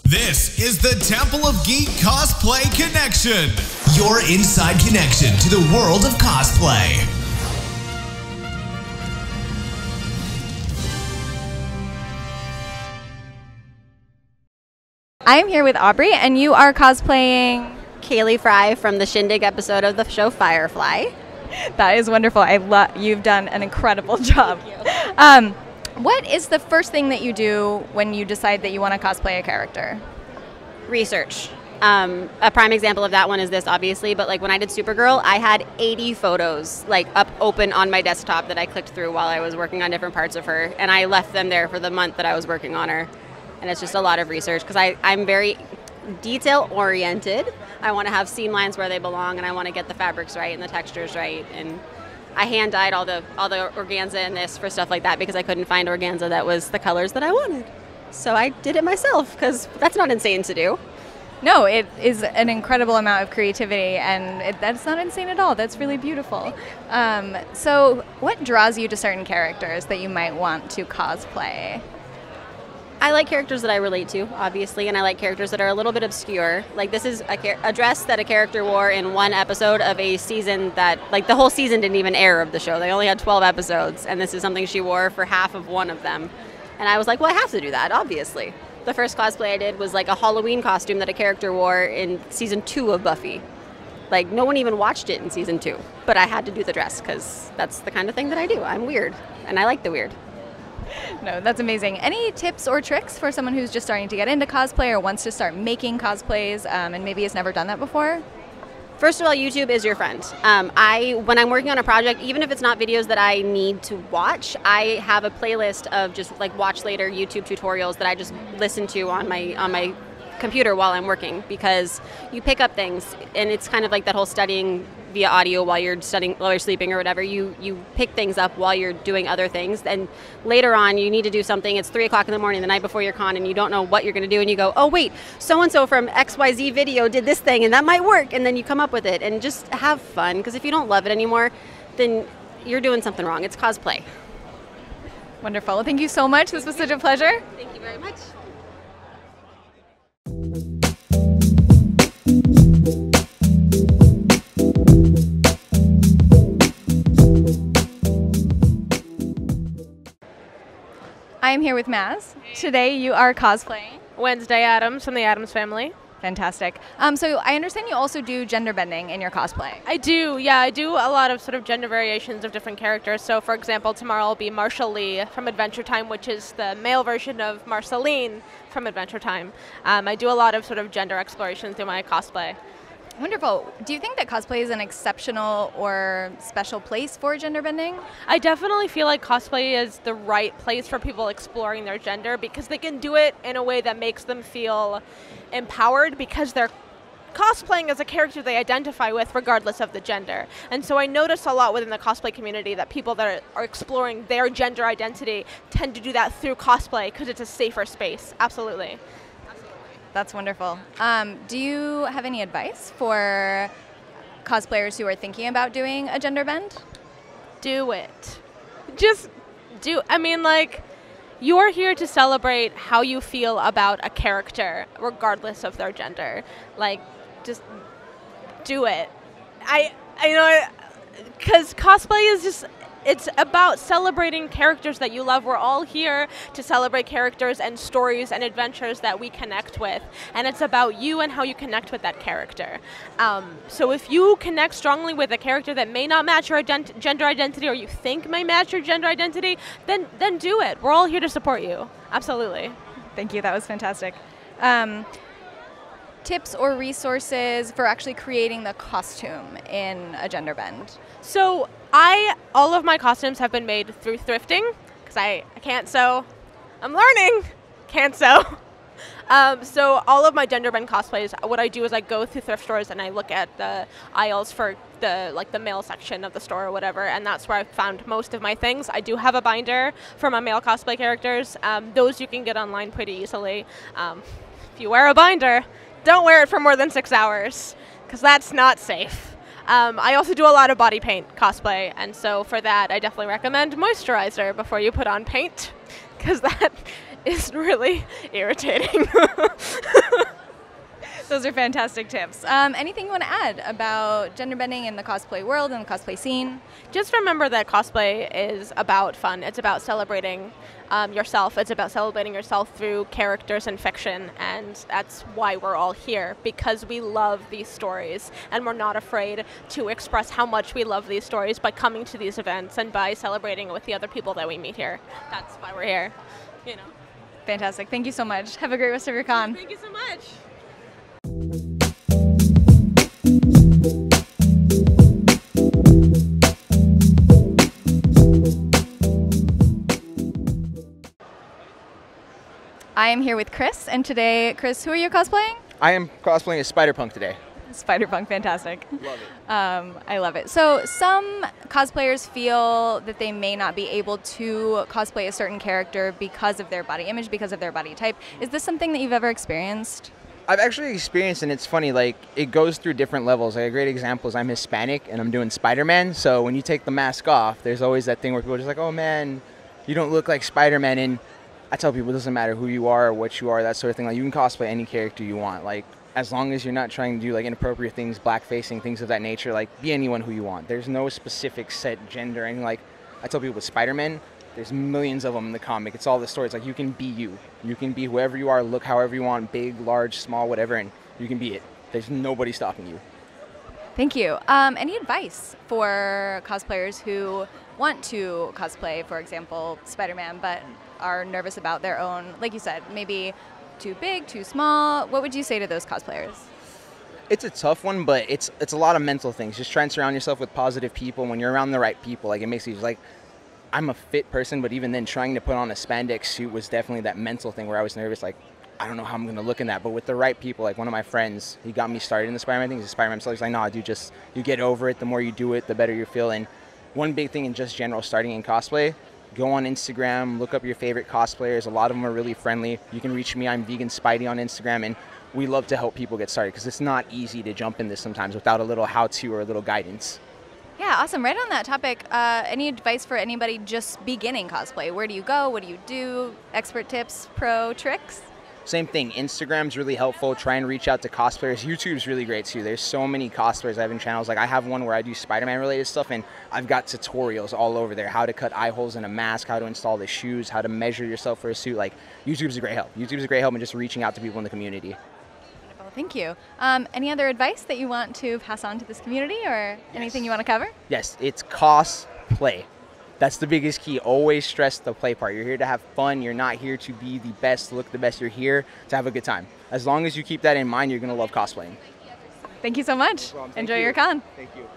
This is the Temple of Geek Cosplay Connection, your inside connection to the world of cosplay. I am here with Aubrey, and you are cosplaying Kaylee Fry from the Shindig episode of the show Firefly. That is wonderful. You've done an incredible job. Thank you. What is the first thing that you do when you decide that you want to cosplay a character? Research. A prime example of that one is this, obviously, but like when I did Supergirl, I had 80 photos like open on my desktop that I clicked through while I was working on different parts of her, and I left them there for the month that I was working on her. And it's just a lot of research because I'm very detail-oriented. I want to have seam lines where they belong, and I want to get the fabrics right and the textures right. And I hand-dyed all the organza in this for stuff like that because I couldn't find organza that was the colors that I wanted. So I did it myself because that's not insane to do. No, it is an incredible amount of creativity, and that's not insane at all. That's really beautiful. So what draws you to certain characters that you might want to cosplay? I like characters that I relate to, obviously, and I like characters that are a little bit obscure. Like this is a dress that a character wore in one episode of a season that, like the whole season didn't even air of the show. They only had 12 episodes, and this is something she wore for half of one of them. And I was like, well, I have to do that, obviously. The first cosplay I did was like a Halloween costume that a character wore in season 2 of Buffy. Like no one even watched it in season 2, but I had to do the dress because that's the kind of thing that I do. I'm weird, and I like the weird. No, that's amazing. Any tips or tricks for someone who's just starting to get into cosplay or wants to start making cosplays and maybe has never done that before? First of all, YouTube is your friend. When I'm working on a project, even if it's not videos that I need to watch, I have a playlist of just like watch later YouTube tutorials that I just listen to on my computer while I'm working, because you pick up things, and it's kind of like that whole studying via audio while you're sleeping or whatever. You pick things up while you're doing other things, and later on you need to do something. It's 3 o'clock in the morning the night before your con, and you don't know what you're going to do, and you go, oh wait, so-and-so from XYZ video did this thing, and that might work, and then you come up with it, and just have fun, because if you don't love it anymore, then you're doing something wrong. It's cosplay. Wonderful. Well, thank you so much. This was such a pleasure. Thank you very much. I am here with MAZZ. Today you are cosplaying Wednesday Addams from the Addams family. Fantastic. So I understand you also do gender bending in your cosplay. I do, yeah. I do a lot of sort of gender variations of different characters. So, for example, tomorrow will be Marshall Lee from Adventure Time, which is the male version of Marceline from Adventure Time. I do a lot of sort of gender exploration through my cosplay. Wonderful. Do you think that cosplay is an exceptional or special place for gender bending? I definitely feel like cosplay is the right place for people exploring their gender, because they can do it in a way that makes them feel empowered, because they're cosplaying as a character they identify with regardless of the gender. And so I notice a lot within the cosplay community that people that are exploring their gender identity tend to do that through cosplay because it's a safer space. Absolutely. That's wonderful. Do you have any advice for cosplayers who are thinking about doing a gender bend? Do it. Just do. I mean, like, you're here to celebrate how you feel about a character, regardless of their gender. Like, just do it. I know, because cosplay is just, it's about celebrating characters that you love. We're all here to celebrate characters and stories and adventures that we connect with. And it's about you and how you connect with that character. So if you connect strongly with a character that may not match your gender identity, or you think may match your gender identity, then do it. We're all here to support you. Absolutely. Thank you. That was fantastic. Tips or resources for actually creating the costume in a gender bend? So all of my costumes have been made through thrifting, because I can't sew. I'm learning. Can't sew. So all of my gender bend cosplays, what I do is I go through thrift stores and I look at the aisles for the male section of the store or whatever, and that's where I've found most of my things. I do have a binder for my male cosplay characters. Those you can get online pretty easily. If you wear a binder, don't wear it for more than 6 hours, because that's not safe. I also do a lot of body paint cosplay, and so for that I definitely recommend moisturizer before you put on paint, because that is really irritating. Those are fantastic tips. Anything you want to add about gender bending in the cosplay world and the cosplay scene? Just remember that cosplay is about fun. It's about celebrating yourself. It's about celebrating yourself through characters and fiction, and that's why we're all here, because we love these stories, and we're not afraid to express how much we love these stories by coming to these events and by celebrating with the other people that we meet here. That's why we're here, you know. Fantastic. Thank you so much. Have a great rest of your con. Thank you so much. I am here with Chris, and today, Chris, who are you cosplaying? I am cosplaying as Spider-Punk today. Spider-Punk, fantastic. Love it. I love it. So some cosplayers feel that they may not be able to cosplay a certain character because of their body image, because of their body type. Is this something that you've ever experienced? I've actually experienced, and it's funny, like, it goes through different levels. Like, a great example is I'm Hispanic, and I'm doing Spider-Man, so when you take the mask off, there's always that thing where people are just like, oh man, you don't look like Spider-Man, and I tell people it doesn't matter who you are or what you are, that sort of thing. Like, you can cosplay any character you want. Like, as long as you're not trying to do like inappropriate things, blackfacing, things of that nature, like be anyone who you want. There's no specific set gender or anything. Like I tell people with Spider-Man, there's millions of them in the comic. It's all the stories. Like you can be you. You can be whoever you are, look however you want, big, large, small, whatever, and you can be it. There's nobody stopping you. Thank you. Any advice for cosplayers who want to cosplay, for example, Spider-Man, but are nervous about their own, like you said, maybe too big, too small? What would you say to those cosplayers? It's a tough one, but it's a lot of mental things. Just try and surround yourself with positive people. When you're around the right people, like it makes you just like, I'm a fit person, but even then trying to put on a spandex suit was definitely that mental thing where I was nervous, like, I don't know how I'm going to look in that. But with the right people, like one of my friends, he got me started in the Spider-Man thing. He's a Spider-Man himself. He's like, nah, dude, just, you get over it. The more you do it, the better you feel. And one big thing in just general starting in cosplay, go on Instagram, look up your favorite cosplayers. A lot of them are really friendly. You can reach me. I'm Vegan Spidey on Instagram, and we love to help people get started because it's not easy to jump in this sometimes without a little how-to or a little guidance. Yeah, awesome. Right on that topic, any advice for anybody just beginning cosplay? Where do you go? What do you do? Expert tips, pro tricks? Same thing. Instagram's really helpful. Try and reach out to cosplayers. YouTube's really great too. There's so many cosplayers I have in channels. Like I have one where I do Spider-Man related stuff, and I've got tutorials all over there. How to cut eye holes in a mask, how to install the shoes, how to measure yourself for a suit. Like YouTube's a great help. YouTube's a great help in just reaching out to people in the community. Wonderful. Thank you. Any other advice that you want to pass on to this community or anything you want to cover? Yes, it's cosplay. That's the biggest key. Always stress the play part. You're here to have fun. You're not here to be the best, look the best. You're here to have a good time. As long as you keep that in mind, you're going to love cosplaying. Thank you so much. Well, Enjoy your con. Thank you.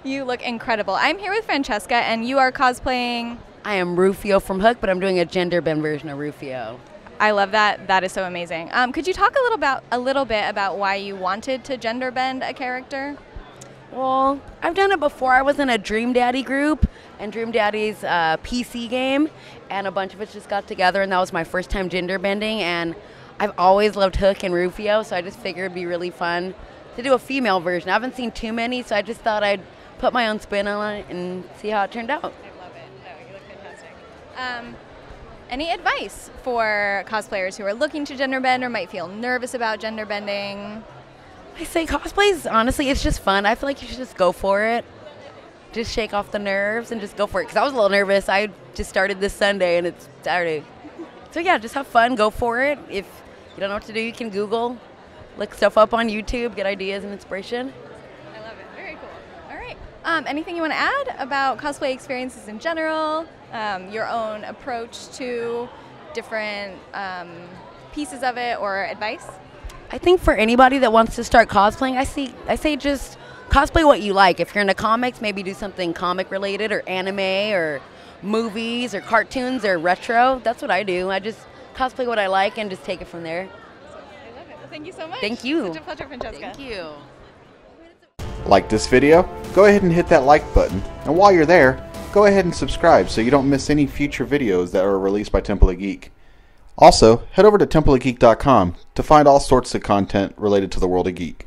You look incredible. I'm here with Francesca, and you are cosplaying. I am Rufio from Hook, but I'm doing a gender bend version of Rufio. I love that. That is so amazing. Could you talk a little bit about why you wanted to gender bend a character? Well, I've done it before. I was in a Dream Daddy group, and Dream Daddy's PC game, and a bunch of us just got together, and that was my first time gender bending, and I've always loved Hook and Rufio, so I just figured it'd be really fun to do a female version. I haven't seen too many, so I just thought I'd put my own spin on it and see how it turned out. I love it. Oh, you look fantastic. Any advice for cosplayers who are looking to gender bend or might feel nervous about gender bending? I say cosplays, honestly, it's just fun. I feel like you should just go for it. Just shake off the nerves and just go for it. Because I was a little nervous. I just started this Sunday and it's Saturday. So yeah, just have fun, go for it. If you don't know what to do, you can Google, look stuff up on YouTube, get ideas and inspiration. I love it. Very cool. All right. Anything you want to add about cosplay experiences in general? Your own approach to different pieces of it or advice? I think for anybody that wants to start cosplaying, I say just cosplay what you like. If you're into comics, maybe do something comic related or anime or movies or cartoons or retro. That's what I do. I just cosplay what I like and just take it from there. I love it. Well, thank you so much. Thank you. Such a pleasure, Francesca. Thank you. Like this video? Go ahead and hit that like button. And while you're there, go ahead and subscribe so you don't miss any future videos that are released by Temple of Geek. Also, head over to templeofgeek.com to find all sorts of content related to the world of geek.